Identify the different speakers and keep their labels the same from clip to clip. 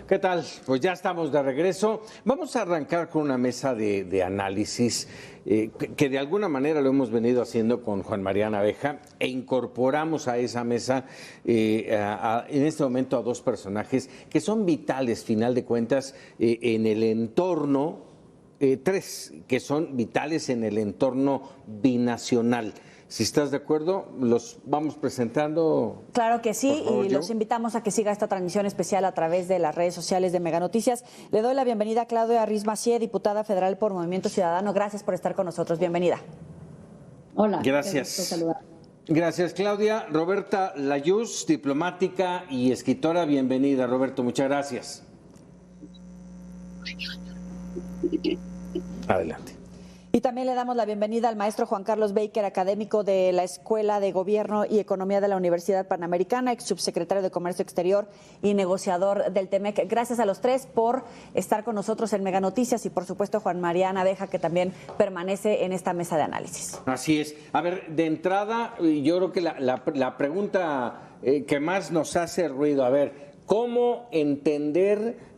Speaker 1: ¿Qué tal? Pues ya estamos de regreso. Vamos a arrancar con una mesa de análisis que de alguna manera lo hemos venido haciendo con Juan Mariana Abeja e incorporamos a esa mesa en este momento a dos personajes que son vitales, final de cuentas, en el entorno, tres que son vitales en el entorno binacional. Si estás de acuerdo, los vamos presentando.
Speaker 2: Claro que sí,
Speaker 1: favor,
Speaker 2: y los invitamos a que siga esta transmisión especial a través de las redes sociales de Mega Noticias. Le doy la bienvenida a Claudia Riz Massieu, diputada federal por Movimiento Ciudadano. Gracias por estar con nosotros. Bienvenida.
Speaker 3: Hola.
Speaker 1: Gracias. Gracias, Claudia. Roberta Layuz, diplomática y escritora. Bienvenida, Roberto. Muchas gracias. Adelante.
Speaker 2: Y también le damos la bienvenida al maestro Juan Carlos Baker, académico de la Escuela de Gobierno y Economía de la Universidad Panamericana, ex subsecretario de Comercio Exterior y negociador del TEMEC. Gracias a los tres por estar con nosotros en Mega Noticias y, por supuesto, Juan Mariana Abeja, que también permanece en esta mesa de análisis.
Speaker 1: Así es. A ver, de entrada, yo creo que la pregunta que más nos hace ruido, a ver, ¿cómo entender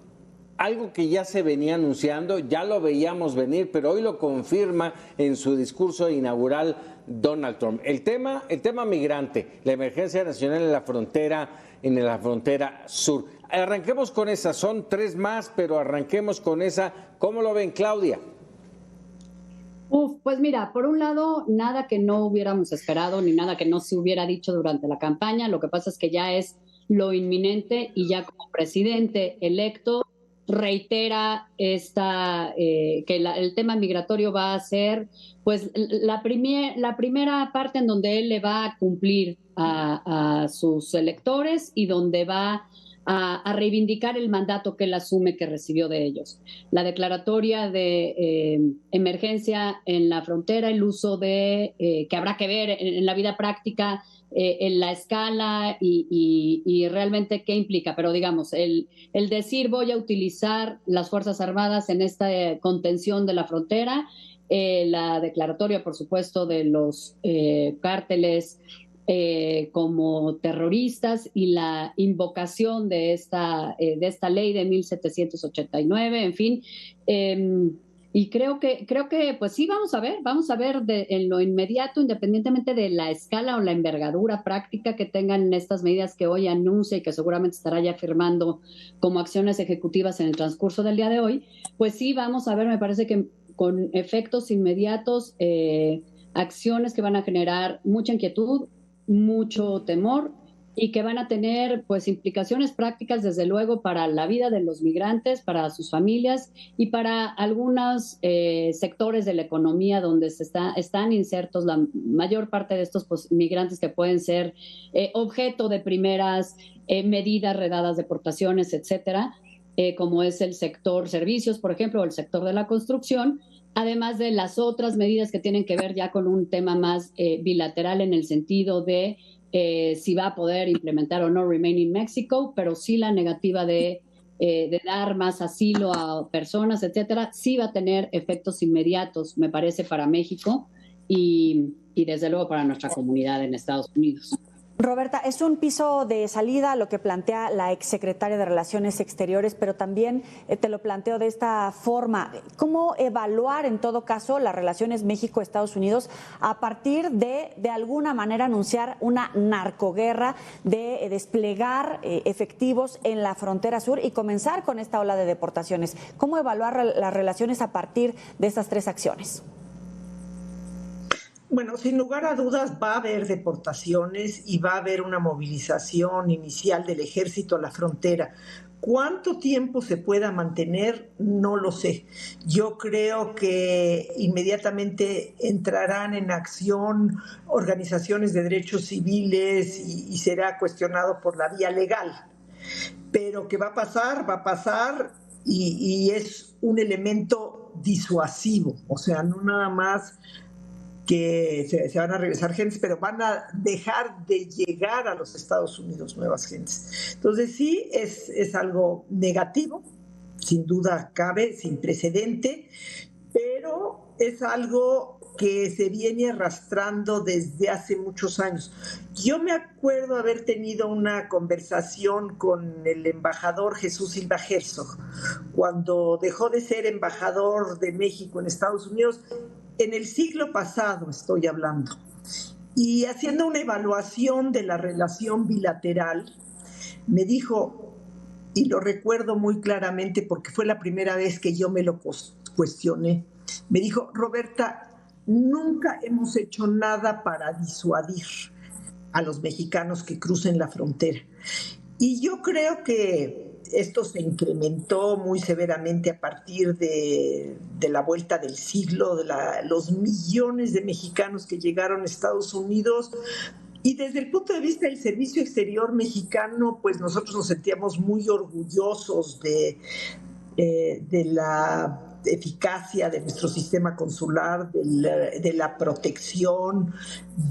Speaker 1: algo que ya se venía anunciando, ya lo veíamos venir, pero hoy lo confirma en su discurso inaugural Donald Trump? El tema migrante, la emergencia nacional en la frontera sur. Arranquemos con esa, son tres más, pero arranquemos con esa. ¿Cómo lo ven, Claudia?
Speaker 3: Pues mira, por un lado, nada que no hubiéramos esperado, ni nada que no se hubiera dicho durante la campaña. Lo que pasa es que ya es lo inminente y ya como presidente electo reitera que el tema migratorio va a ser pues la primera parte en donde él le va a cumplir a sus electores y donde va a reivindicar el mandato que él asume que recibió de ellos. La declaratoria de emergencia en la frontera, el uso de, que habrá que ver en la vida práctica, en la escala y realmente qué implica, pero digamos, el decir voy a utilizar las Fuerzas Armadas en esta contención de la frontera, la declaratoria, por supuesto, de los cárteles como terroristas y la invocación de esta ley de 1789, en fin. Y creo que pues sí, vamos a ver en lo inmediato, independientemente de la escala o la envergadura práctica que tengan estas medidas que hoy anuncia y que seguramente estará ya firmando como acciones ejecutivas en el transcurso del día de hoy, pues sí, vamos a ver, me parece que con efectos inmediatos, acciones que van a generar mucha inquietud, mucho temor y que van a tener pues implicaciones prácticas desde luego para la vida de los migrantes, para sus familias y para algunos sectores de la economía donde están insertos la mayor parte de estos pues, migrantes que pueden ser objeto de primeras medidas, redadas, deportaciones, etcétera, como es el sector servicios, por ejemplo, o el sector de la construcción, además de las otras medidas que tienen que ver ya con un tema más bilateral en el sentido de si va a poder implementar o no Remain in Mexico, pero sí la negativa de dar más asilo a personas, etcétera, sí va a tener efectos inmediatos, me parece, para México y desde luego para nuestra comunidad en Estados Unidos.
Speaker 2: Roberta, es un piso de salida lo que plantea la exsecretaria de Relaciones Exteriores, pero también te lo planteo de esta forma. ¿Cómo evaluar en todo caso las relaciones México-Estados Unidos a partir de alguna manera anunciar una narcoguerra, de desplegar efectivos en la frontera sur y comenzar con esta ola de deportaciones? ¿Cómo evaluar las relaciones a partir de estas tres acciones?
Speaker 4: Bueno, sin lugar a dudas va a haber deportaciones y va a haber una movilización inicial del ejército a la frontera. ¿Cuánto tiempo se pueda mantener? No lo sé. Yo creo que inmediatamente entrarán en acción organizaciones de derechos civiles y será cuestionado por la vía legal. Pero que va a pasar y es un elemento disuasivo. O sea, no nada más que se van a regresar gentes, pero van a dejar de llegar a los Estados Unidos nuevas gentes. Entonces sí, es algo negativo, sin duda cabe, sin precedente, pero es algo que se viene arrastrando desde hace muchos años. Yo me acuerdo haber tenido una conversación con el embajador Jesús Silva Herzog, cuando dejó de ser embajador de México en Estados Unidos, en el siglo pasado estoy hablando, y haciendo una evaluación de la relación bilateral, me dijo, y lo recuerdo muy claramente porque fue la primera vez que yo me lo cuestioné, me dijo, Roberta, nunca hemos hecho nada para disuadir a los mexicanos que crucen la frontera. Y yo creo que esto se incrementó muy severamente a partir de la vuelta del siglo, de los millones de mexicanos que llegaron a Estados Unidos. Y desde el punto de vista del servicio exterior mexicano, pues nosotros nos sentíamos muy orgullosos de la eficacia de nuestro sistema consular, de la protección,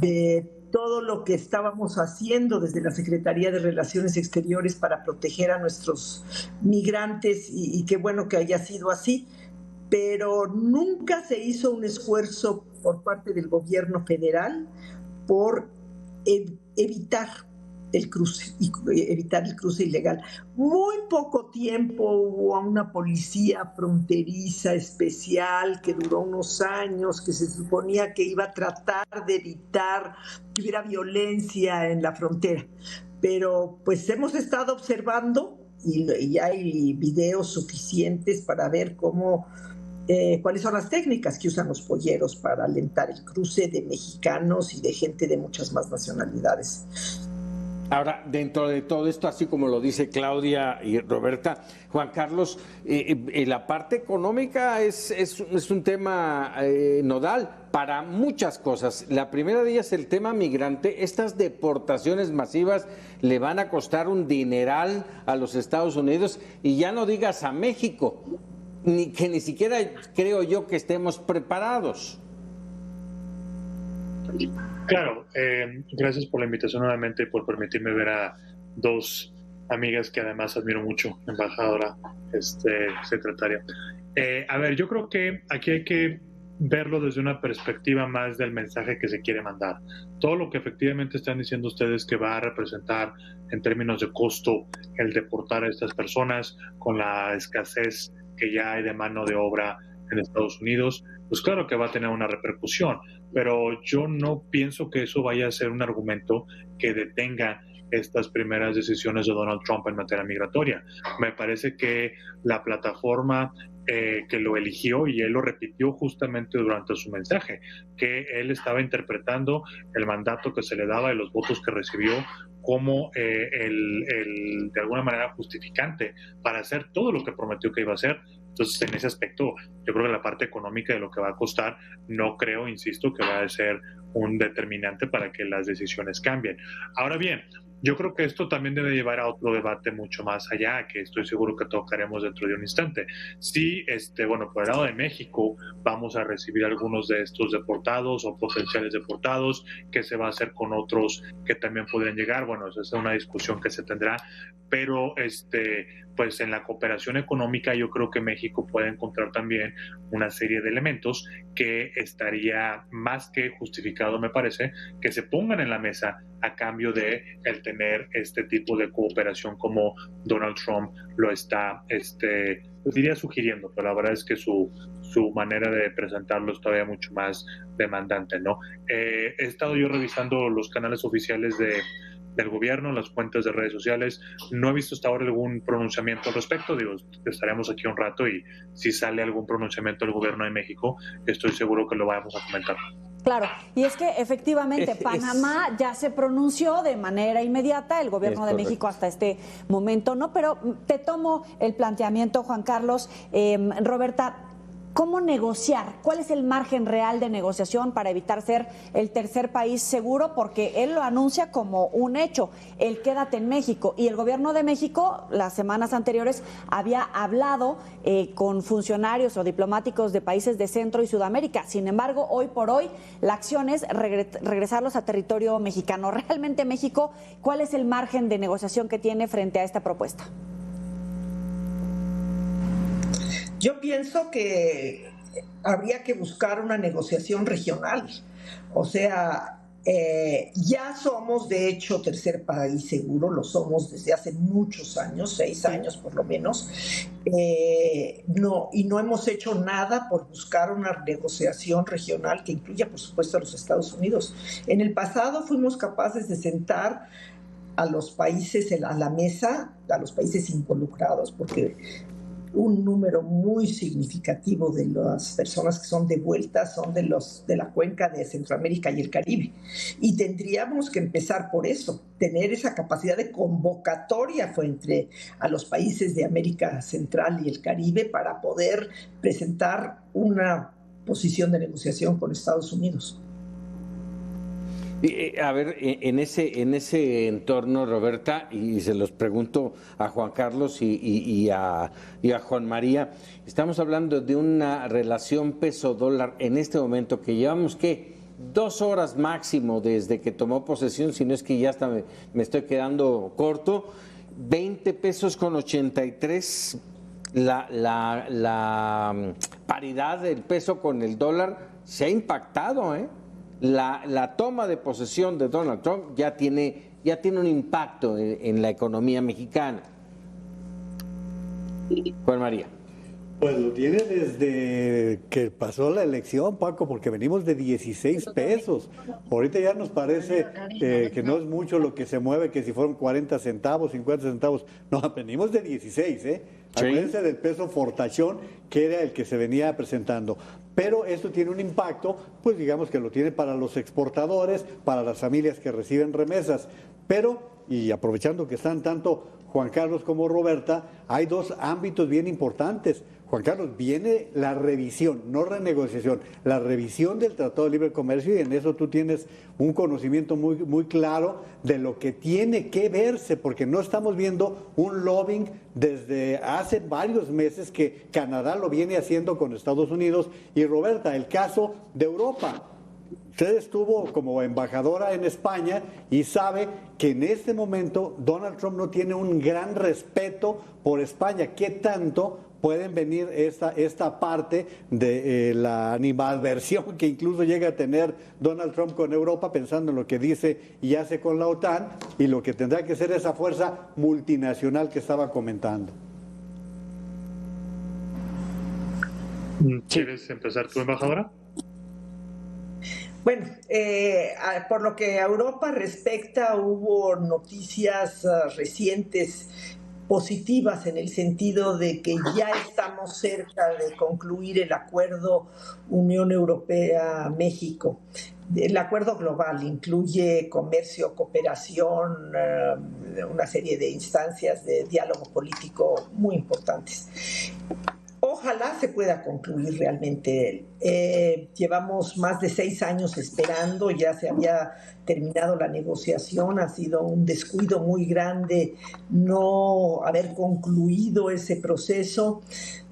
Speaker 4: de todo lo que estábamos haciendo desde la Secretaría de Relaciones Exteriores para proteger a nuestros migrantes, y qué bueno que haya sido así, pero nunca se hizo un esfuerzo por parte del gobierno federal por evitar el cruce ilegal. Muy poco tiempo hubo una policía fronteriza especial que duró unos años, que se suponía que iba a tratar de evitar que hubiera violencia en la frontera. Pero pues hemos estado observando y hay videos suficientes para ver cuáles son las técnicas que usan los polleros para alentar el cruce de mexicanos y de gente de muchas más nacionalidades.
Speaker 1: Ahora, dentro de todo esto, así como lo dice Claudia y Roberta, Juan Carlos, la parte económica es un tema nodal para muchas cosas. La primera de ellas, el tema migrante. Estas deportaciones masivas le van a costar un dineral a los Estados Unidos, y ya no digas a México, que ni siquiera creo yo que estemos preparados.
Speaker 5: Claro, gracias por la invitación nuevamente y por permitirme ver a dos amigas que además admiro mucho, embajadora, secretaria. A ver, yo creo que aquí hay que verlo desde una perspectiva más del mensaje que se quiere mandar. Todo lo que efectivamente están diciendo ustedes que va a representar en términos de costo el deportar a estas personas con la escasez que ya hay de mano de obra en Estados Unidos, pues claro que va a tener una repercusión, pero yo no pienso que eso vaya a ser un argumento que detenga estas primeras decisiones de Donald Trump en materia migratoria. Me parece que la plataforma que lo eligió, y él lo repitió justamente durante su mensaje, que él estaba interpretando el mandato que se le daba y los votos que recibió como de alguna manera justificante para hacer todo lo que prometió que iba a hacer. Entonces, en ese aspecto, yo creo que la parte económica de lo que va a costar, no creo, insisto, que va a ser un determinante para que las decisiones cambien. Ahora bien, yo creo que esto también debe llevar a otro debate mucho más allá, que estoy seguro que tocaremos dentro de un instante. Sí, bueno, por el lado de México vamos a recibir algunos de estos deportados o potenciales deportados. ¿Qué se va a hacer con otros que también podrían llegar? Bueno, esa es una discusión que se tendrá, pero pues en la cooperación económica yo creo que México puede encontrar también una serie de elementos que estaría más que justificado, me parece, que se pongan en la mesa a cambio de el tener este tipo de cooperación como Donald Trump lo está, diría sugiriendo, pero la verdad es que su manera de presentarlo es todavía mucho más demandante, ¿no? He estado yo revisando los canales oficiales del gobierno, las cuentas de redes sociales. No he visto hasta ahora algún pronunciamiento al respecto. Digo, estaremos aquí un rato y si sale algún pronunciamiento del gobierno de México, estoy seguro que lo vamos a comentar.
Speaker 2: Claro, y es que efectivamente Panamá ya se pronunció de manera inmediata, el gobierno de México hasta este momento no, pero te tomo el planteamiento, Juan Carlos. Roberta, ¿cómo negociar? ¿Cuál es el margen real de negociación para evitar ser el tercer país seguro? Porque él lo anuncia como un hecho, el quédate en México. Y el gobierno de México, las semanas anteriores, había hablado con funcionarios o diplomáticos de países de Centro y Sudamérica. Sin embargo, hoy por hoy, la acción es regresarlos a territorio mexicano. ¿Realmente México, cuál es el margen de negociación que tiene frente a esta propuesta?
Speaker 4: Yo pienso que habría que buscar una negociación regional. O sea, ya somos, de hecho, tercer país seguro, lo somos desde hace muchos años, 6 años por lo menos, y no hemos hecho nada por buscar una negociación regional que incluya, por supuesto, a los Estados Unidos. En el pasado fuimos capaces de sentar a los países a la mesa, a los países involucrados, porque un número muy significativo de las personas que son devueltas son de la cuenca de Centroamérica y el Caribe. Y tendríamos que empezar por eso, tener esa capacidad de convocatoria frente a los países de América Central y el Caribe para poder presentar una posición de negociación con Estados Unidos.
Speaker 1: A ver, en ese entorno, Roberta, y se los pregunto a Juan Carlos y a Juan María, estamos hablando de una relación peso-dólar en este momento que llevamos, ¿qué? 2 horas máximo desde que tomó posesión, si no es que ya hasta me estoy quedando corto, 20 pesos con 83, la paridad del peso con el dólar se ha impactado, ¿eh? La toma de posesión de Donald Trump ya tiene un impacto en la economía mexicana. Juan María.
Speaker 6: Pues lo tiene desde que pasó la elección, Paco, porque venimos de 16 pesos. Ahorita ya nos parece que no es mucho lo que se mueve, que si fueron 40 centavos, 50 centavos. No, venimos de 16, ¿eh? Acuérdense del peso fortachón, que era el que se venía presentando. Pero esto tiene un impacto, pues digamos que lo tiene para los exportadores, para las familias que reciben remesas. Pero, y aprovechando que están tanto Juan Carlos como Roberta, hay 2 ámbitos bien importantes. Juan Carlos, viene la revisión, no renegociación, la revisión del Tratado de Libre Comercio, y en eso tú tienes un conocimiento muy, muy claro de lo que tiene que verse, porque no estamos viendo un lobbying desde hace varios meses que Canadá lo viene haciendo con Estados Unidos. Y Roberta, el caso de Europa. Usted estuvo como embajadora en España y sabe que en este momento Donald Trump no tiene un gran respeto por España. ¿Qué tanto pueden venir esta parte de la animadversión que incluso llega a tener Donald Trump con Europa, pensando en lo que dice y hace con la OTAN y lo que tendrá que ser esa fuerza multinacional que estaba comentando?
Speaker 5: ¿Quieres empezar tú, embajadora?
Speaker 4: Bueno, por lo que a Europa respecta, hubo noticias recientes positivas en el sentido de que ya estamos cerca de concluir el acuerdo Unión Europea-México. El acuerdo global incluye comercio, cooperación, una serie de instancias de diálogo político muy importantes. Ojalá se pueda concluir realmente. Llevamos más de 6 años esperando, ya se había terminado la negociación, ha sido un descuido muy grande no haber concluido ese proceso.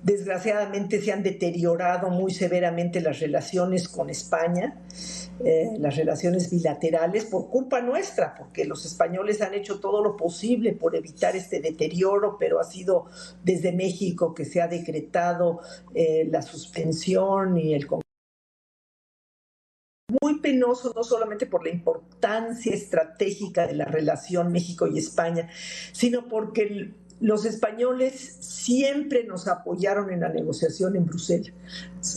Speaker 4: Desgraciadamente se han deteriorado muy severamente las relaciones con España, las relaciones bilaterales por culpa nuestra, porque los españoles han hecho todo lo posible por evitar este deterioro, pero ha sido desde México que se ha decretado la suspensión y el muy penoso, no solamente por la importancia estratégica de la relación México y España, sino porque los españoles siempre nos apoyaron en la negociación en Bruselas.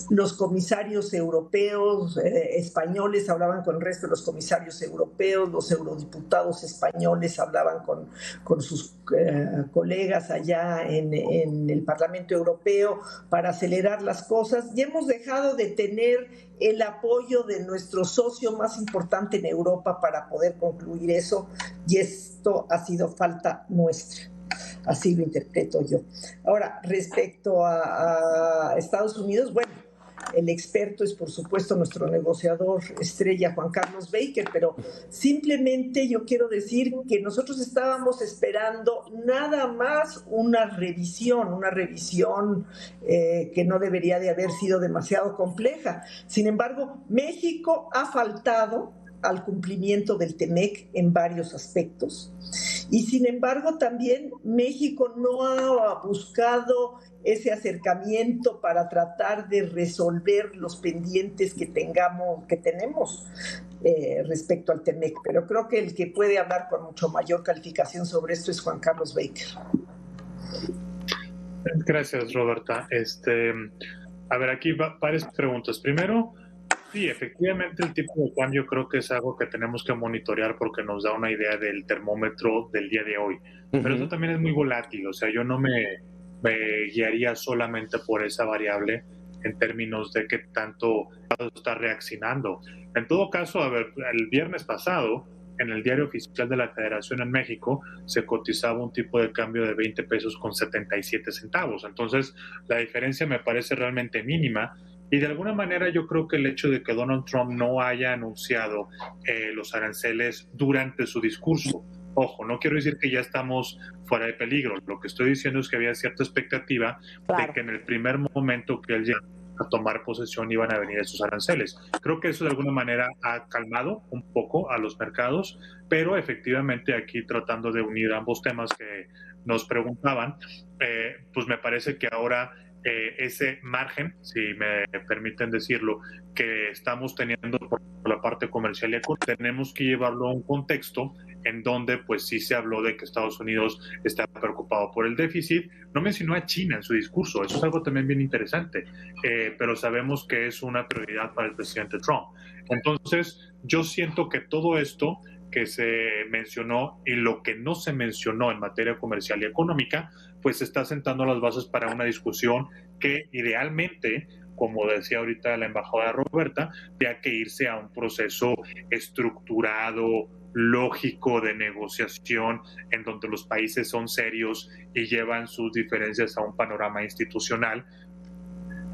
Speaker 4: Los comisarios europeos españoles hablaban con el resto de los comisarios europeos, los eurodiputados españoles hablaban con sus colegas allá en el Parlamento Europeo para acelerar las cosas, y hemos dejado de tener el apoyo de nuestro socio más importante en Europa para poder concluir eso, y esto ha sido falta nuestra. Así lo interpreto yo. Ahora, respecto a Estados Unidos, bueno, el experto es, por supuesto, nuestro negociador estrella, Juan Carlos Baker, pero simplemente yo quiero decir que nosotros estábamos esperando nada más una revisión que no debería de haber sido demasiado compleja. Sin embargo, México ha faltado al cumplimiento del TEMEC en varios aspectos. Y sin embargo, también México no ha buscado ese acercamiento para tratar de resolver los pendientes que tenemos respecto al TEMEC. Pero creo que el que puede hablar con mucho mayor calificación sobre esto es Juan Carlos Baker.
Speaker 5: Gracias, Roberta. A ver, aquí varias preguntas. Primero, sí, efectivamente el tipo de cambio creo que es algo que tenemos que monitorear porque nos da una idea del termómetro del día de hoy. Pero eso también es muy volátil, o sea, yo no me guiaría solamente por esa variable en términos de qué tanto está reaccionando. En todo caso, a ver, el viernes pasado, en el diario oficial de la Federación en México, se cotizaba un tipo de cambio de 20 pesos con 77 centavos. Entonces, la diferencia me parece realmente mínima. Y de alguna manera yo creo que el hecho de que Donald Trump no haya anunciado los aranceles durante su discurso, ojo, no quiero decir que ya estamos fuera de peligro. Lo que estoy diciendo es que había cierta expectativa de que en el primer momento que él llegara a tomar posesión iban a venir esos aranceles. Creo que eso de alguna manera ha calmado un poco a los mercados, pero efectivamente aquí tratando de unir ambos temas que nos preguntaban, pues me parece que ahora ese margen, si me permiten decirlo, que estamos teniendo por la parte comercial y económica, tenemos que llevarlo a un contexto en donde pues sí se habló de que Estados Unidos está preocupado por el déficit. No mencionó a China en su discurso, eso es algo también bien interesante, pero sabemos que es una prioridad para el presidente Trump. Entonces, yo siento que todo esto que se mencionó y lo que no se mencionó en materia comercial y económica, pues está sentando las bases para una discusión que idealmente, como decía ahorita la embajadora Roberta, tenga que irse a un proceso estructurado, lógico de negociación, en donde los países son serios y llevan sus diferencias a un panorama institucional.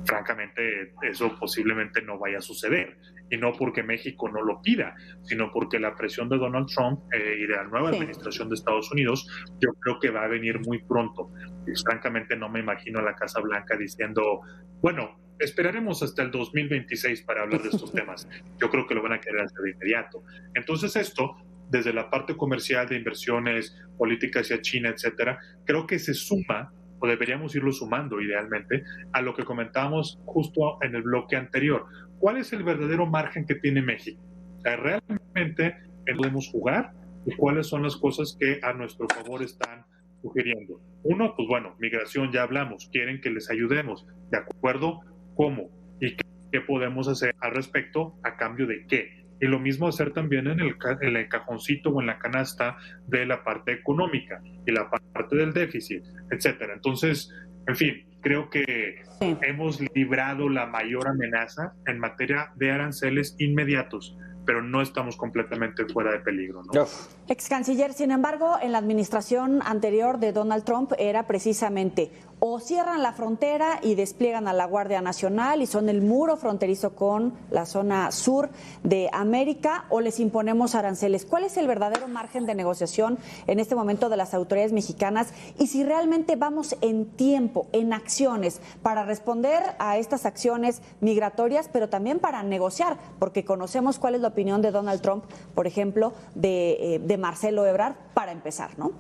Speaker 5: Francamente, eso posiblemente no vaya a suceder. Y no porque México no lo pida, sino porque la presión de Donald Trump y de la nueva administración de Estados Unidos, yo creo que va a venir muy pronto. Y francamente no me imagino a la Casa Blanca diciendo, bueno, esperaremos hasta el 2026 para hablar de estos temas. Yo creo que lo van a querer hacer de inmediato. Entonces esto, desde la parte comercial de inversiones, política hacia China, etcétera, creo que se suma, o deberíamos irlo sumando idealmente, a lo que comentábamos justo en el bloque anterior. ¿Cuál es el verdadero margen que tiene México? O sea, ¿realmente podemos jugar? ¿Y cuáles son las cosas que a nuestro favor están sugiriendo? Uno, pues bueno, migración, ya hablamos, quieren que les ayudemos. ¿De acuerdo? ¿Cómo? ¿Y qué podemos hacer al respecto? ¿A cambio de qué? Y lo mismo hacer también en el cajoncito o en la canasta de la parte económica y la parte del déficit, etcétera. Entonces, en fin, creo que hemos librado la mayor amenaza en materia de aranceles inmediatos, pero no estamos completamente fuera de peligro, ¿no?
Speaker 2: Ex canciller, sin embargo, en la administración anterior de Donald Trump era precisamente o cierran la frontera y despliegan a la Guardia Nacional y son el muro fronterizo con la zona sur de América, o les imponemos aranceles. ¿Cuál es el verdadero margen de negociación en este momento de las autoridades mexicanas? Y si realmente vamos en tiempo, en acciones, para responder a estas acciones migratorias, pero también para negociar, porque conocemos cuál es la opinión de Donald Trump, por ejemplo, de Marcelo Ebrard, para empezar, ¿no?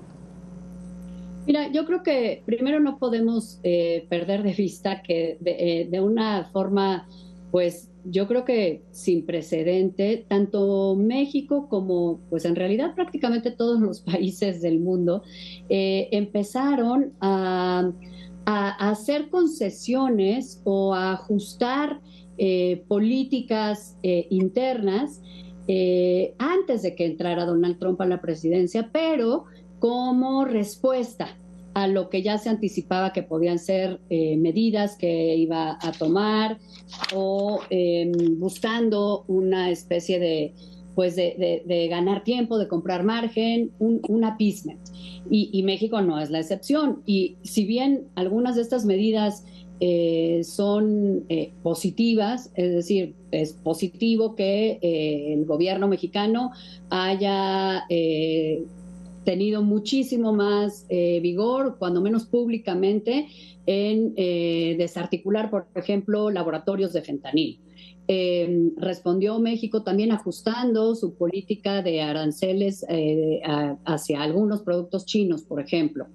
Speaker 3: Mira, yo creo que primero no podemos perder de vista que de una forma, pues yo creo que sin precedente, tanto México como pues en realidad prácticamente todos los países del mundo empezaron a hacer concesiones o a ajustar políticas internas antes de que entrara Donald Trump a la presidencia, pero como respuesta a lo que ya se anticipaba que podían ser medidas que iba a tomar o buscando una especie de ganar tiempo, de comprar margen, un appeasement. Y México no es la excepción. Y si bien algunas de estas medidas son positivas, es decir, es positivo que el gobierno mexicano haya tenido muchísimo más vigor, cuando menos públicamente, en desarticular, por ejemplo, laboratorios de fentanil. Respondió México también ajustando su política de aranceles hacia algunos productos chinos, por ejemplo.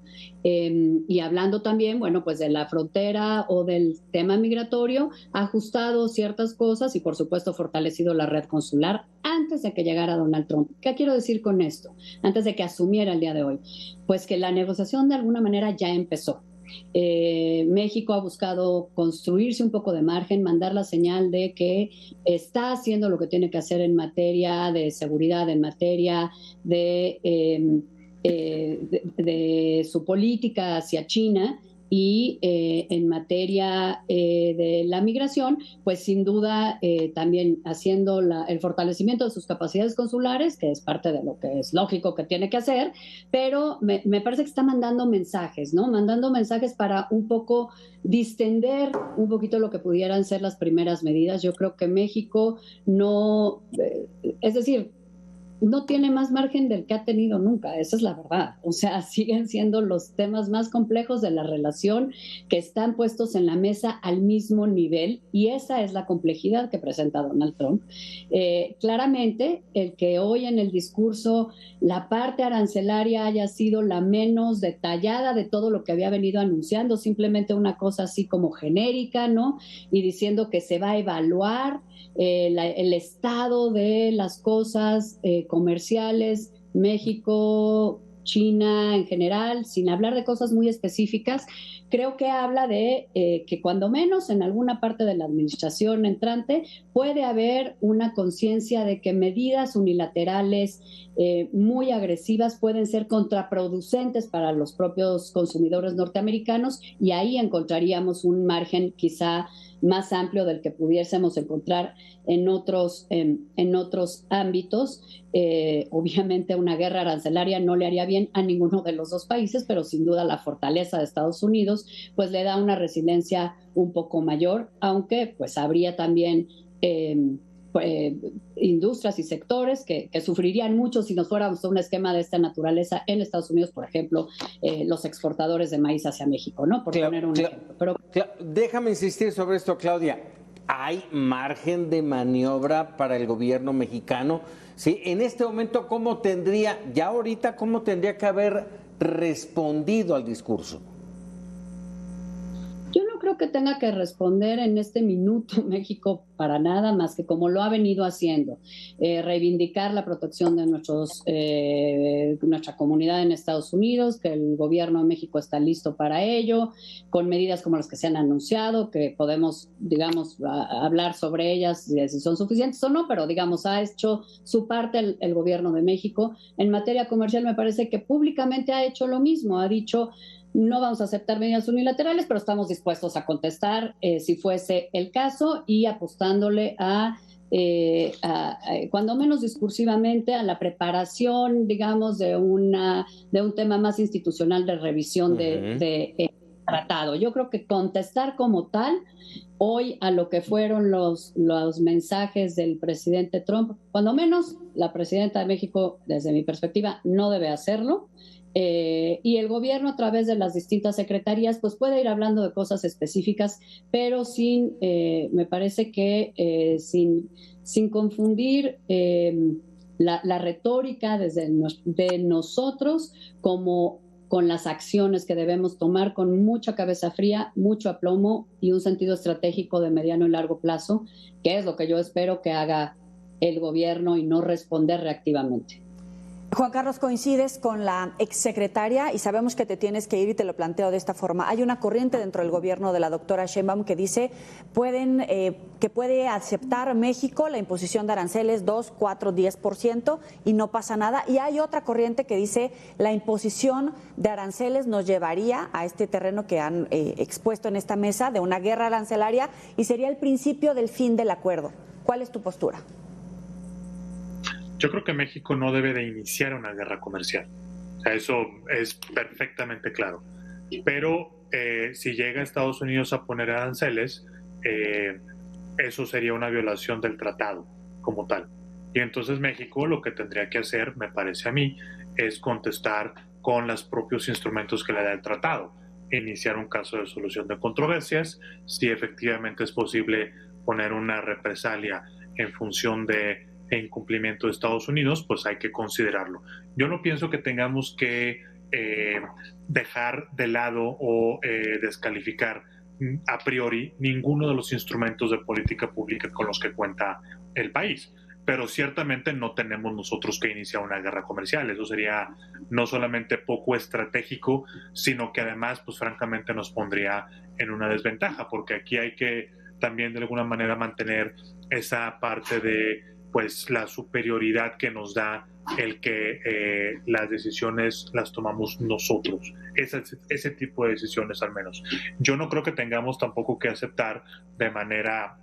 Speaker 3: Y hablando también, bueno, pues de la frontera o del tema migratorio, ha ajustado ciertas cosas y por supuesto fortalecido la red consular antes de que llegara Donald Trump. ¿Qué quiero decir con esto? Antes de que asumiera el día de hoy. Pues que la negociación de alguna manera ya empezó. México ha buscado construirse un poco de margen, mandar la señal de que está haciendo lo que tiene que hacer en materia de seguridad, en materia de su política hacia China y en materia de la migración, pues sin duda también haciendo el fortalecimiento de sus capacidades consulares, que es parte de lo que es lógico que tiene que hacer, pero me parece que está mandando mensajes, ¿no? Mandando mensajes para un poco distender un poquito lo que pudieran ser las primeras medidas. Yo creo que México no, es decir, no tiene más margen del que ha tenido nunca, esa es la verdad. O sea, siguen siendo los temas más complejos de la relación que están puestos en la mesa al mismo nivel y esa es la complejidad que presenta Donald Trump. Claramente, el que hoy en el discurso la parte arancelaria haya sido la menos detallada de todo lo que había venido anunciando, simplemente una cosa así como genérica, ¿no? Y diciendo que se va a evaluar el estado de las cosas comerciales, México, China en general, sin hablar de cosas muy específicas, creo que habla de que cuando menos en alguna parte de la administración entrante puede haber una conciencia de que medidas unilaterales muy agresivas pueden ser contraproducentes para los propios consumidores norteamericanos y ahí encontraríamos un margen quizá más amplio del que pudiésemos encontrar en otros ámbitos. Obviamente una guerra arancelaria no le haría bien a ninguno de los dos países, pero sin duda la fortaleza de Estados Unidos pues le da una resiliencia un poco mayor, aunque pues habría también industrias y sectores que sufrirían mucho si nos fuéramos a un esquema de esta naturaleza en Estados Unidos, por ejemplo, los exportadores de maíz hacia México, ¿no? Por poner un ejemplo. Pero
Speaker 1: déjame insistir sobre esto, Claudia. ¿Hay margen de maniobra para el gobierno mexicano? Sí, en este momento, ¿cómo tendría que haber respondido al discurso?
Speaker 3: Yo no creo que tenga que responder en este minuto México para nada más que como lo ha venido haciendo, reivindicar la protección de nuestra comunidad en Estados Unidos, que el gobierno de México está listo para ello, con medidas como las que se han anunciado, que podemos, digamos, hablar sobre ellas, si son suficientes o no, pero digamos, ha hecho su parte el gobierno de México. En materia comercial me parece que públicamente ha hecho lo mismo, ha dicho no vamos a aceptar medidas unilaterales, pero estamos dispuestos a contestar si fuese el caso y apostándole cuando menos discursivamente, a la preparación, digamos, de un tema más institucional de revisión de tratado. Yo creo que contestar como tal hoy a lo que fueron los mensajes del presidente Trump, cuando menos la presidenta de México, desde mi perspectiva, no debe hacerlo. Y el gobierno a través de las distintas secretarías pues puede ir hablando de cosas específicas, pero me parece que sin confundir la retórica de nosotros como con las acciones que debemos tomar con mucha cabeza fría, mucho aplomo y un sentido estratégico de mediano y largo plazo, que es lo que yo espero que haga el gobierno y no responder reactivamente.
Speaker 2: Juan Carlos, coincides con la exsecretaria y sabemos que te tienes que ir y te lo planteo de esta forma. Hay una corriente dentro del gobierno de la doctora Sheinbaum que dice que puede aceptar México la imposición de aranceles 2, 4, 10% y no pasa nada. Y hay otra corriente que dice la imposición de aranceles nos llevaría a este terreno que han expuesto en esta mesa de una guerra arancelaria y sería el principio del fin del acuerdo. ¿Cuál es tu postura?
Speaker 5: Yo creo que México no debe de iniciar una guerra comercial. O sea, eso es perfectamente claro. Pero si llega Estados Unidos a poner aranceles, eso sería una violación del tratado como tal. Y entonces México lo que tendría que hacer, me parece a mí, es contestar con los propios instrumentos que le da el tratado. Iniciar un caso de solución de controversias, si efectivamente es posible poner una represalia en función de incumplimiento de Estados Unidos, pues hay que considerarlo. Yo no pienso que tengamos que dejar de lado o descalificar a priori ninguno de los instrumentos de política pública con los que cuenta el país, pero ciertamente no tenemos nosotros que iniciar una guerra comercial. Eso sería no solamente poco estratégico, sino que además, pues francamente nos pondría en una desventaja, porque aquí hay que también de alguna manera mantener esa parte de pues la superioridad que nos da el que las decisiones las tomamos nosotros, ese tipo de decisiones al menos. Yo no creo que tengamos tampoco que aceptar de manera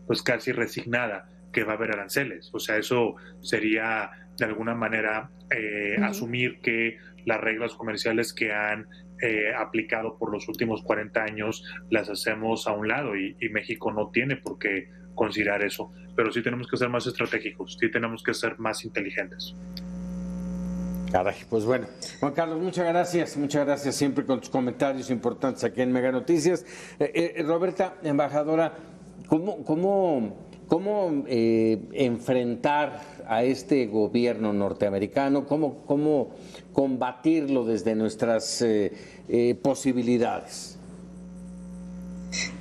Speaker 5: pues casi resignada que va a haber aranceles. O sea, eso sería de alguna manera asumir que las reglas comerciales que han aplicado por los últimos 40 años las hacemos a un lado y México no tiene por qué considerar eso, pero sí tenemos que ser más estratégicos, sí tenemos que ser más inteligentes.
Speaker 1: Caray, pues bueno, Juan Carlos, muchas gracias siempre con tus comentarios importantes aquí en Mega Noticias. Roberta, embajadora, ¿cómo enfrentar a este gobierno norteamericano? ¿Cómo combatirlo desde nuestras posibilidades?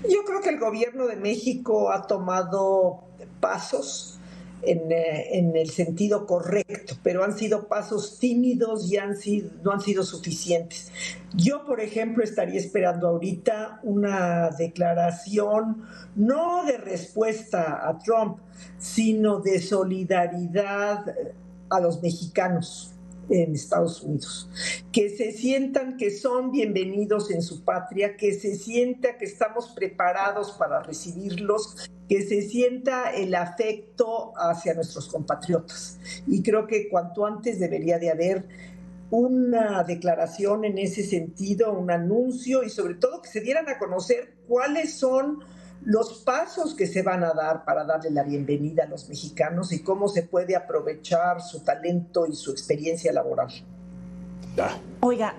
Speaker 4: Yo creo que el gobierno de México ha tomado pasos en el sentido correcto, pero han sido pasos tímidos y no han sido suficientes. Yo, por ejemplo, estaría esperando ahorita una declaración no de respuesta a Trump, sino de solidaridad a los mexicanos en Estados Unidos, que se sientan que son bienvenidos en su patria, que se sienta que estamos preparados para recibirlos, que se sienta el afecto hacia nuestros compatriotas. Y creo que cuanto antes debería de haber una declaración en ese sentido, un anuncio, y sobre todo que se dieran a conocer cuáles son los pasos que se van a dar para darle la bienvenida a los mexicanos y cómo se puede aprovechar su talento y su experiencia laboral.
Speaker 2: Oiga,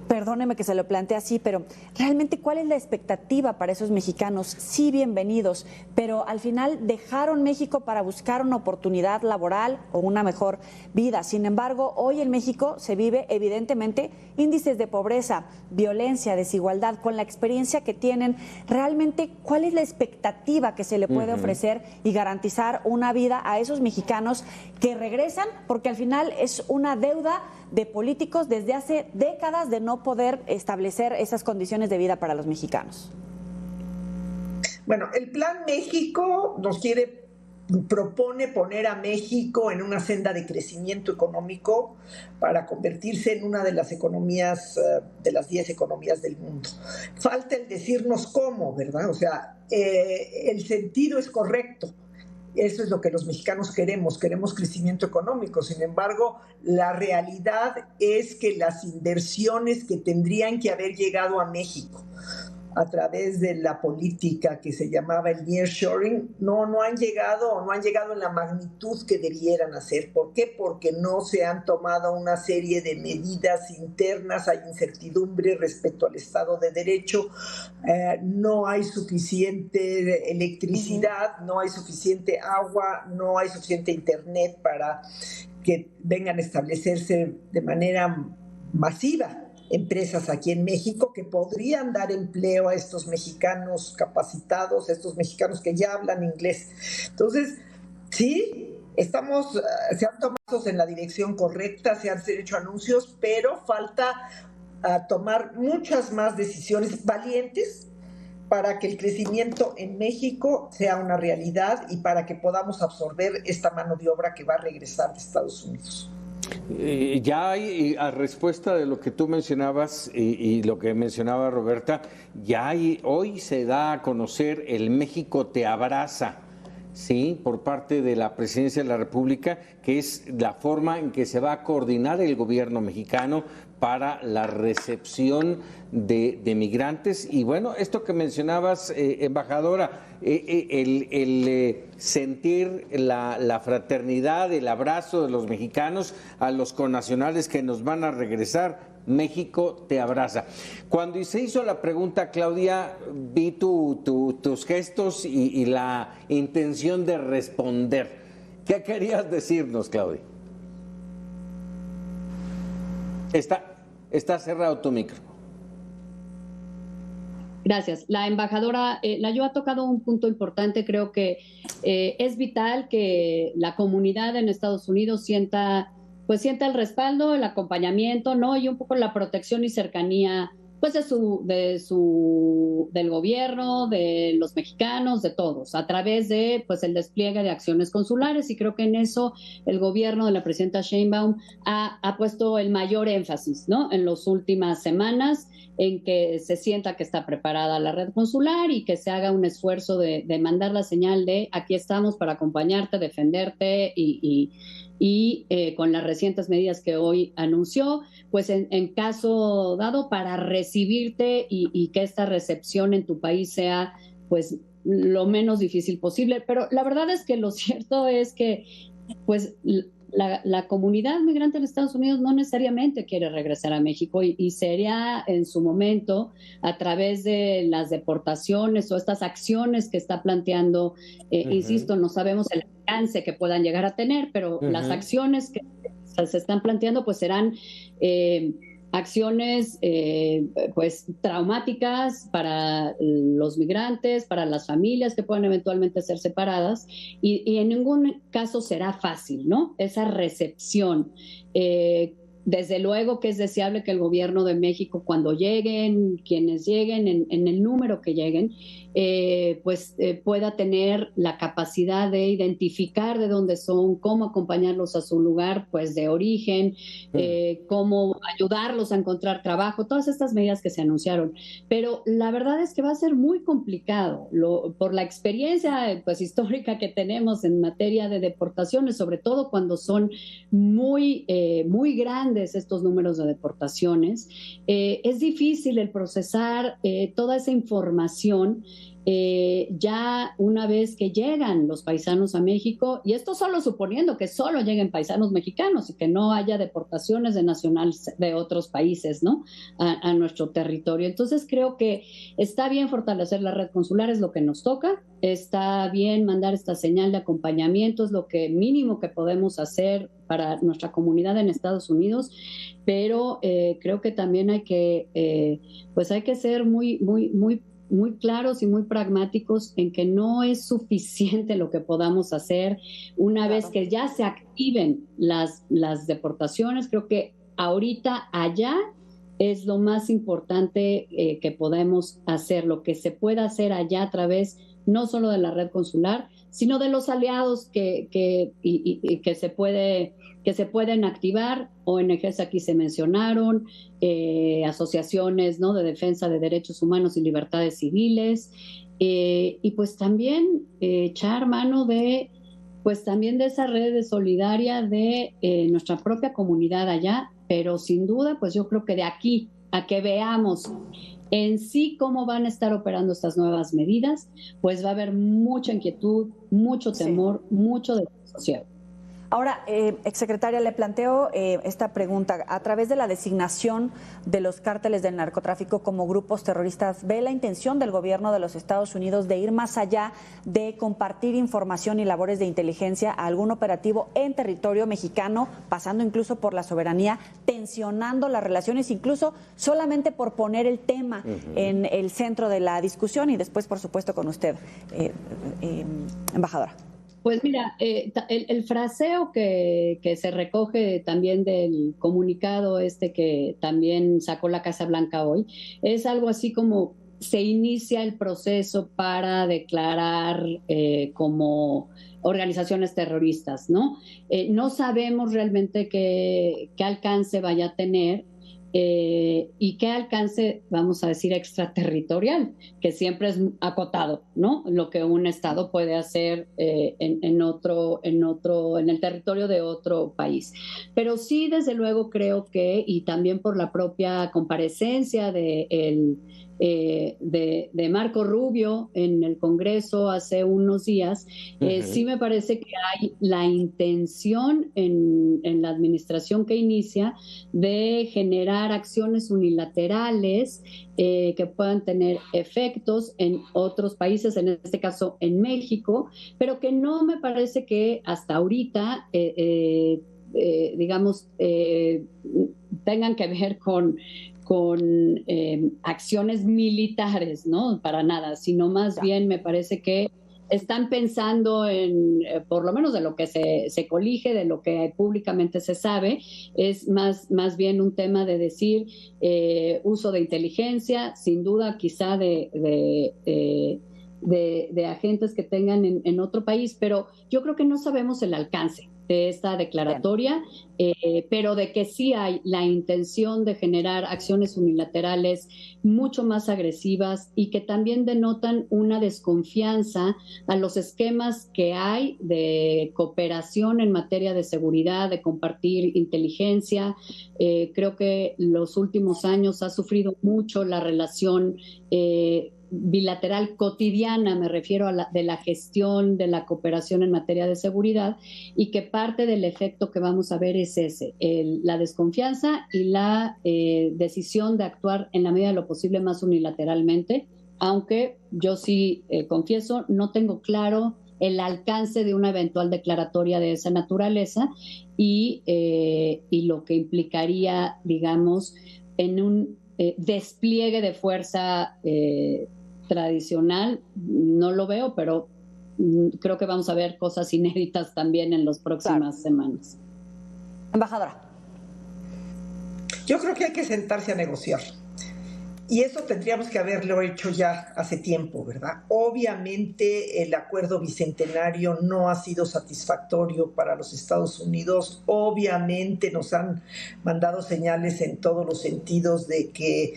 Speaker 2: perdóneme que se lo plantee así, pero realmente ¿cuál es la expectativa para esos mexicanos? Sí, bienvenidos, pero al final dejaron México para buscar una oportunidad laboral o una mejor vida. Sin embargo, hoy en México se vive evidentemente índices de pobreza, violencia, desigualdad. Con la experiencia que tienen, realmente ¿cuál es la expectativa que se le puede ofrecer y garantizar una vida a esos mexicanos que regresan? Porque al final es una deuda de políticos desde hace décadas de no poder establecer esas condiciones de vida para los mexicanos.
Speaker 4: Bueno, el Plan México propone poner a México en una senda de crecimiento económico para convertirse en una de las economías, de las 10 economías del mundo. Falta el decirnos cómo, ¿verdad? O sea, el sentido es correcto. Eso es lo que los mexicanos queremos crecimiento económico. Sin embargo, la realidad es que las inversiones que tendrían que haber llegado a México a través de la política que se llamaba el nearshoring, no han llegado en la magnitud que debieran hacer. ¿Por qué? Porque no se han tomado una serie de medidas internas, hay incertidumbre respecto al Estado de Derecho, no hay suficiente electricidad, no hay suficiente agua, no hay suficiente internet para que vengan a establecerse de manera masiva empresas aquí en México que podrían dar empleo a estos mexicanos capacitados, a estos mexicanos que ya hablan inglés. Entonces, sí, se han tomado pasos en la dirección correcta, se han hecho anuncios, pero falta tomar muchas más decisiones valientes para que el crecimiento en México sea una realidad y para que podamos absorber esta mano de obra que va a regresar de Estados Unidos.
Speaker 1: Ya hay, a respuesta de lo que tú mencionabas y lo que mencionaba Roberta, hoy se da a conocer el México te abraza, ¿sí? Por parte de la Presidencia de la República, que es la forma en que se va a coordinar el gobierno mexicano para la recepción de migrantes. Y bueno, esto que mencionabas, embajadora, el sentir la fraternidad, el abrazo de los mexicanos a los connacionales que nos van a regresar, México te abraza. Cuando se hizo la pregunta, Claudia, vi tus gestos y la intención de responder. ¿Qué querías decirnos, Claudia? Está cerrado tu micro.
Speaker 3: Gracias. La embajadora Layó ha tocado un punto importante. Creo que es vital que la comunidad en Estados Unidos sienta el respaldo, el acompañamiento, ¿no? Y un poco la protección y cercanía, pues del gobierno, de los mexicanos, de todos, a través de, pues, el despliegue de acciones consulares. Y creo que en eso el gobierno de la presidenta Sheinbaum ha puesto el mayor énfasis, ¿no? En las últimas semanas, en que se sienta que está preparada la red consular y que se haga un esfuerzo de mandar la señal de aquí estamos para acompañarte, defenderte y con las recientes medidas que hoy anunció, pues en caso dado para recibirte y que esta recepción en tu país sea pues lo menos difícil posible. Pero la verdad es que lo cierto es que pues la comunidad migrante en Estados Unidos no necesariamente quiere regresar a México y sería en su momento a través de las deportaciones o estas acciones que está planteando, insisto, no sabemos el alcance que puedan llegar a tener, pero las acciones que se están planteando pues serán acciones pues traumáticas para los migrantes, para las familias que puedan eventualmente ser separadas y en ningún caso será fácil, ¿no? Esa recepción. Desde luego que es deseable que el gobierno de México, cuando lleguen, quienes lleguen, en el número que lleguen, pueda tener la capacidad de identificar de dónde son, cómo acompañarlos a su lugar pues de origen, cómo ayudarlos a encontrar trabajo, todas estas medidas que se anunciaron. Pero la verdad es que va a ser muy complicado por la experiencia pues histórica que tenemos en materia de deportaciones, sobre todo cuando son muy grandes estos números de deportaciones. Es difícil el procesar toda esa información ya una vez que llegan los paisanos a México, y esto solo suponiendo que solo lleguen paisanos mexicanos y que no haya deportaciones de nacionales de otros países, ¿no? A nuestro territorio. Entonces creo que está bien fortalecer la red consular, es lo que nos toca, está bien mandar esta señal de acompañamiento, es lo que mínimo que podemos hacer para nuestra comunidad en Estados Unidos, pero creo que también hay que ser muy claros y muy pragmáticos en que no es suficiente lo que podamos hacer una vez que ya se activen las deportaciones. Creo que ahorita allá es lo más importante que podemos hacer, lo que se pueda hacer allá a través no solo de la red consular, sino de los aliados que se pueden activar. ONGs aquí se mencionaron, asociaciones, ¿no?, de defensa de derechos humanos y libertades civiles, y pues también echar mano de esa red solidaria de nuestra propia comunidad allá, pero sin duda pues yo creo que de aquí a que veamos en sí cómo van a estar operando estas nuevas medidas, pues va a haber mucha inquietud, mucho temor, mucho desasosiego.
Speaker 2: Ahora, exsecretaria, le planteo esta pregunta. A través de la designación de los cárteles del narcotráfico como grupos terroristas, ¿ve la intención del gobierno de los Estados Unidos de ir más allá de compartir información y labores de inteligencia a algún operativo en territorio mexicano, pasando incluso por la soberanía, tensionando las relaciones, incluso solamente por poner el tema en el centro de la discusión? Y después, por supuesto, con usted, embajadora.
Speaker 3: Pues mira, el fraseo que se recoge también del comunicado que también sacó la Casa Blanca hoy, es algo así como: se inicia el proceso para declarar como organizaciones terroristas, ¿no? No sabemos realmente qué alcance vaya a tener, y qué alcance, vamos a decir, extraterritorial, que siempre es acotado, ¿no? Lo que un Estado puede hacer en el territorio de otro país. Pero sí, desde luego, creo que, y también por la propia comparecencia del de Marco Rubio en el Congreso hace unos días, sí me parece que hay la intención en la administración que inicia de generar acciones unilaterales que puedan tener efectos en otros países, en este caso en México, pero que no me parece que hasta ahorita, tengan que ver con acciones militares, ¿no? Para nada, sino más bien me parece que están pensando en, por lo menos de lo que se colige, de lo que públicamente se sabe, es más bien un tema de decir uso de inteligencia, sin duda quizá de agentes que tengan en otro país, pero yo creo que no sabemos el alcance de esta declaratoria, pero de que sí hay la intención de generar acciones unilaterales mucho más agresivas y que también denotan una desconfianza a los esquemas que hay de cooperación en materia de seguridad, de compartir inteligencia. Creo que los últimos años ha sufrido mucho la relación bilateral cotidiana, me refiero a de la gestión de la cooperación en materia de seguridad, y que parte del efecto que vamos a ver es ese, la desconfianza y la decisión de actuar en la medida de lo posible más unilateralmente, aunque yo sí confieso, no tengo claro el alcance de una eventual declaratoria de esa naturaleza y lo que implicaría, digamos, en un despliegue de fuerza tradicional, no lo veo, pero creo que vamos a ver cosas inéditas también en las próximas semanas.
Speaker 2: Embajadora.
Speaker 4: Yo creo que hay que sentarse a negociar. Y eso tendríamos que haberlo hecho ya hace tiempo, ¿verdad? Obviamente el acuerdo bicentenario no ha sido satisfactorio para los Estados Unidos. Obviamente nos han mandado señales en todos los sentidos de que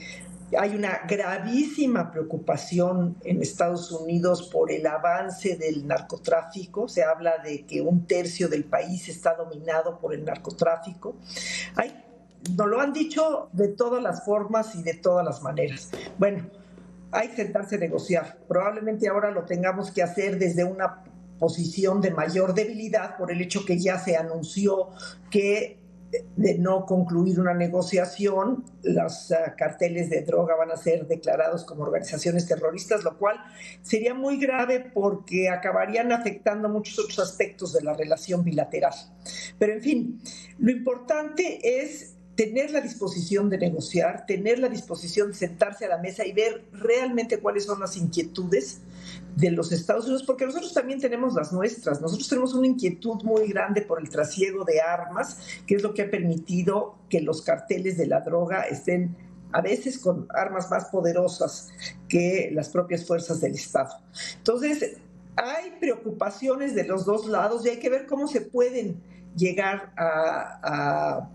Speaker 4: hay una gravísima preocupación en Estados Unidos por el avance del narcotráfico. Se habla de que 1/3 del país está dominado por el narcotráfico. Nos lo han dicho de todas las formas y de todas las maneras. Bueno, hay que sentarse a negociar. Probablemente ahora lo tengamos que hacer desde una posición de mayor debilidad por el hecho que ya se anunció que de no concluir una negociación, los carteles de droga van a ser declarados como organizaciones terroristas, lo cual sería muy grave porque acabarían afectando muchos otros aspectos de la relación bilateral. Pero en fin, lo importante es tener la disposición de negociar, tener la disposición de sentarse a la mesa y ver realmente cuáles son las inquietudes de los Estados Unidos, porque nosotros también tenemos las nuestras. Nosotros tenemos una inquietud muy grande por el trasiego de armas, que es lo que ha permitido que los carteles de la droga estén a veces con armas más poderosas que las propias fuerzas del Estado. Entonces, hay preocupaciones de los dos lados y hay que ver cómo se pueden llegar a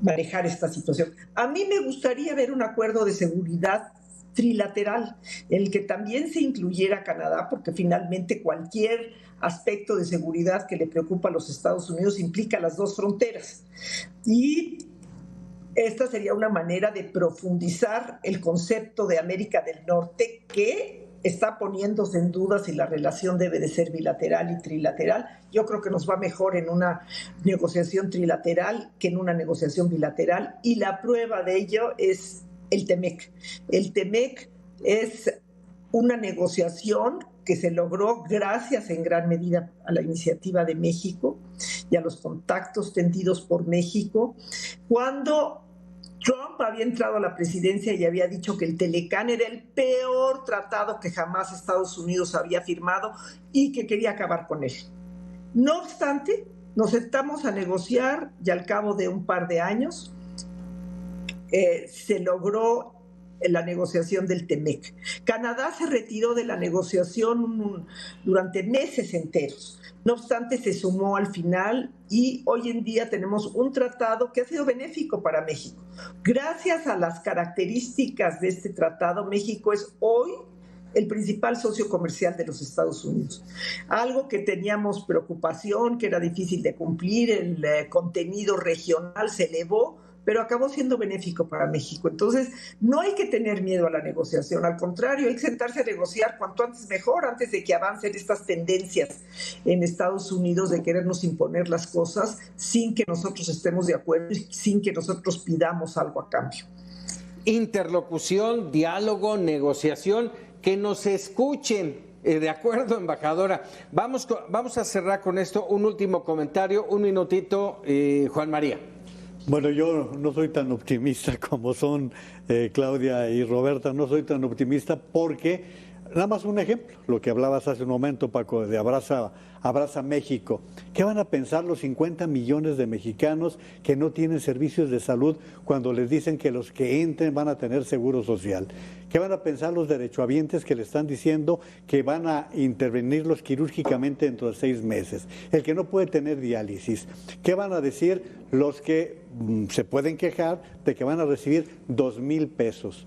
Speaker 4: manejar esta situación. A mí me gustaría ver un acuerdo de seguridad trilateral, en el que también se incluyera Canadá, porque finalmente cualquier aspecto de seguridad que le preocupa a los Estados Unidos implica las dos fronteras. Y esta sería una manera de profundizar el concepto de América del Norte, que está poniéndose en duda si la relación debe de ser bilateral y trilateral. Yo creo que nos va mejor en una negociación trilateral que en una negociación bilateral, y la prueba de ello es el TEMEC. El TEMEC es una negociación que se logró gracias en gran medida a la iniciativa de México y a los contactos tendidos por México. Cuando Trump había entrado a la presidencia y había dicho que el Telecán era el peor tratado que jamás Estados Unidos había firmado y que quería acabar con él. No obstante, nos sentamos a negociar y al cabo de un par de años se logró la negociación del TEMEC. Canadá se retiró de la negociación durante meses enteros. No obstante, se sumó al final y hoy en día tenemos un tratado que ha sido benéfico para México. Gracias a las características de este tratado, México es hoy el principal socio comercial de los Estados Unidos. Algo que teníamos preocupación, que era difícil de cumplir, el contenido regional se elevó pero acabó siendo benéfico para México. Entonces, no hay que tener miedo a la negociación, al contrario, hay que sentarse a negociar cuanto antes mejor, antes de que avancen estas tendencias en Estados Unidos de querernos imponer las cosas sin que nosotros estemos de acuerdo y sin que nosotros pidamos algo a cambio.
Speaker 1: Interlocución, diálogo, negociación, que nos escuchen. De acuerdo, embajadora. Vamos a cerrar con esto. Un último comentario, un minutito, Juan María.
Speaker 6: Bueno, yo no soy tan optimista como son Claudia y Roberta, no soy tan optimista porque, nada más un ejemplo, lo que hablabas hace un momento, Paco, de Abraza México. ¿Qué van a pensar los 50 millones de mexicanos que no tienen servicios de salud cuando les dicen que los que entren van a tener seguro social? ¿Qué van a pensar los derechohabientes que le están diciendo que van a intervenirlos quirúrgicamente dentro de 6 meses? El que no puede tener diálisis. ¿Qué van a decir los que se pueden quejar de que van a recibir 2,000 pesos?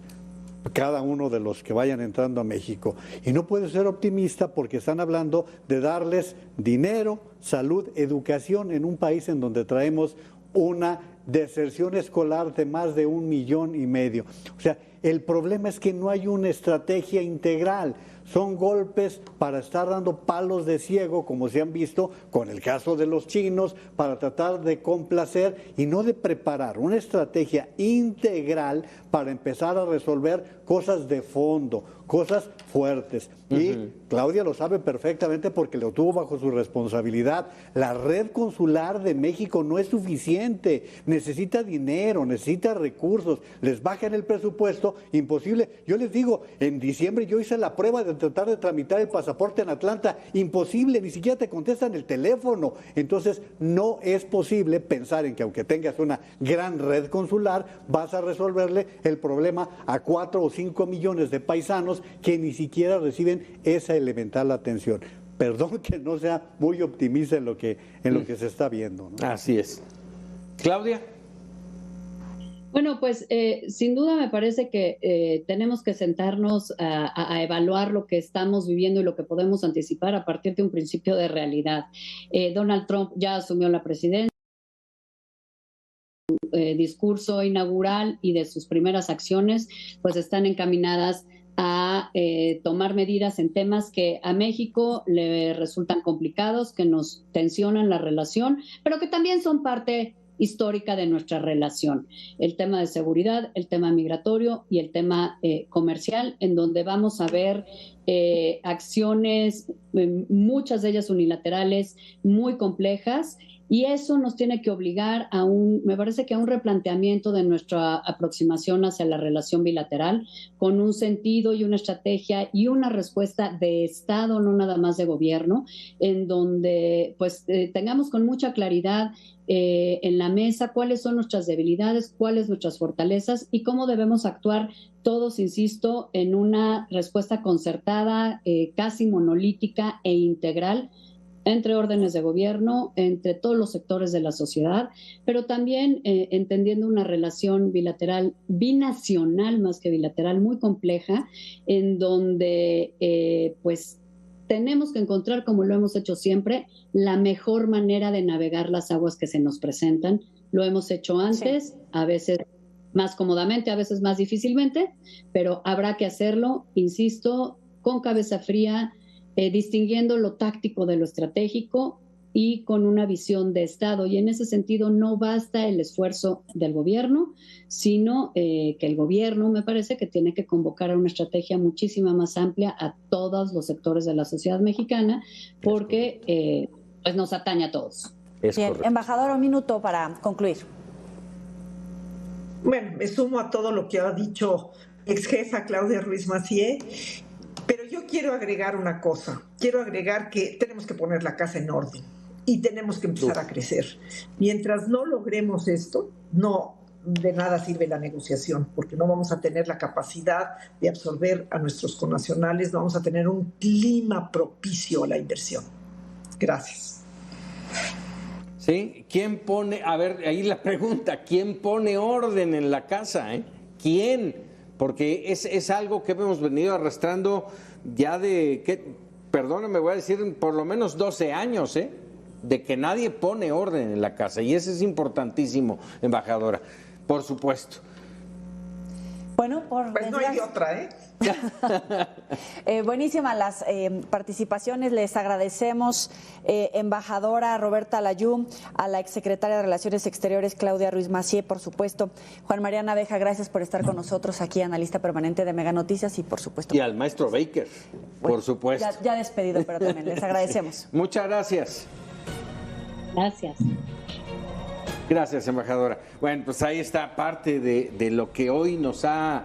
Speaker 6: Cada uno de los que vayan entrando a México. Y no puede ser optimista porque están hablando de darles dinero, salud, educación en un país en donde traemos una deserción escolar de más de 1,5 millones. O sea, el problema es que no hay una estrategia integral. Son golpes para estar dando palos de ciego, como se han visto con el caso de los chinos, para tratar de complacer y no de preparar una estrategia integral para empezar a resolver cosas de fondo, cosas fuertes. Y Claudia lo sabe perfectamente porque lo tuvo bajo su responsabilidad. La red consular de México no es suficiente, necesita dinero, necesita recursos, les bajan el presupuesto, imposible. Yo les digo, en diciembre yo hice la prueba de tratar de tramitar el pasaporte en Atlanta, imposible, ni siquiera te contestan el teléfono. Entonces no es posible pensar en que aunque tengas una gran red consular, vas a resolverle el problema a 4 o 5 millones de paisanos que ni siquiera reciben esa elemental atención. Perdón que no sea muy optimista en lo que se está viendo, ¿no?
Speaker 1: Así es. Claudia.
Speaker 3: Bueno, pues sin duda me parece que tenemos que sentarnos a evaluar lo que estamos viviendo y lo que podemos anticipar a partir de un principio de realidad. Donald Trump ya asumió la presidencia. Discurso inaugural y de sus primeras acciones, pues están encaminadas a tomar medidas en temas que a México le resultan complicados, que nos tensionan la relación, pero que también son parte histórica de nuestra relación. El tema de seguridad, el tema migratorio y el tema comercial, en donde vamos a ver acciones, muchas de ellas unilaterales, muy complejas, y eso nos tiene que obligar me parece que a un replanteamiento de nuestra aproximación hacia la relación bilateral, con un sentido y una estrategia y una respuesta de Estado, no nada más de gobierno, en donde pues tengamos con mucha claridad en la mesa cuáles son nuestras debilidades, cuáles nuestras fortalezas y cómo debemos actuar todos, insisto, en una respuesta concertada, casi monolítica e integral entre órdenes de gobierno, entre todos los sectores de la sociedad, pero también entendiendo una relación bilateral, binacional más que bilateral, muy compleja, en donde pues tenemos que encontrar, como lo hemos hecho siempre, la mejor manera de navegar las aguas que se nos presentan. Lo hemos hecho antes, sí, a veces más cómodamente, a veces más difícilmente, pero habrá que hacerlo, insisto, con cabeza fría, distinguiendo lo táctico de lo estratégico y con una visión de Estado. Y en ese sentido no basta el esfuerzo del gobierno, sino que el gobierno me parece que tiene que convocar a una estrategia muchísima más amplia a todos los sectores de la sociedad mexicana, porque pues nos atañe a todos.
Speaker 2: Bien, embajador, un minuto para concluir.
Speaker 4: Bueno, me sumo a todo lo que ha dicho ex jefa Claudia Ruiz Massieu, pero yo quiero agregar una cosa. Quiero agregar que tenemos que poner la casa en orden y tenemos que empezar a crecer. Mientras no logremos esto, no de nada sirve la negociación, porque no vamos a tener la capacidad de absorber a nuestros connacionales, no vamos a tener un clima propicio a la inversión. Gracias.
Speaker 1: Sí, ¿quién pone, a ver, ahí la pregunta, ¿quién pone orden en la casa? ¿Quién? Porque es algo que hemos venido arrastrando ya perdóname, voy a decir, por lo menos 12 años, de que nadie pone orden en la casa, y eso es importantísimo, embajadora. por supuesto.
Speaker 2: Bueno, por
Speaker 4: pues no hay de otra, ¿eh?
Speaker 2: Buenísimas las participaciones, les agradecemos, embajadora Roberta Layún, a la exsecretaria de Relaciones Exteriores Claudia Ruiz Massieu, por supuesto, Juan María Naveja, gracias por estar con nosotros aquí, analista permanente de Mega Noticias, y por supuesto...
Speaker 1: Y al maestro Baker, por supuesto.
Speaker 2: Ya despedido, pero también les agradecemos.
Speaker 1: Muchas gracias.
Speaker 3: Gracias.
Speaker 1: Gracias, embajadora. Bueno, pues ahí está parte de lo que hoy nos ha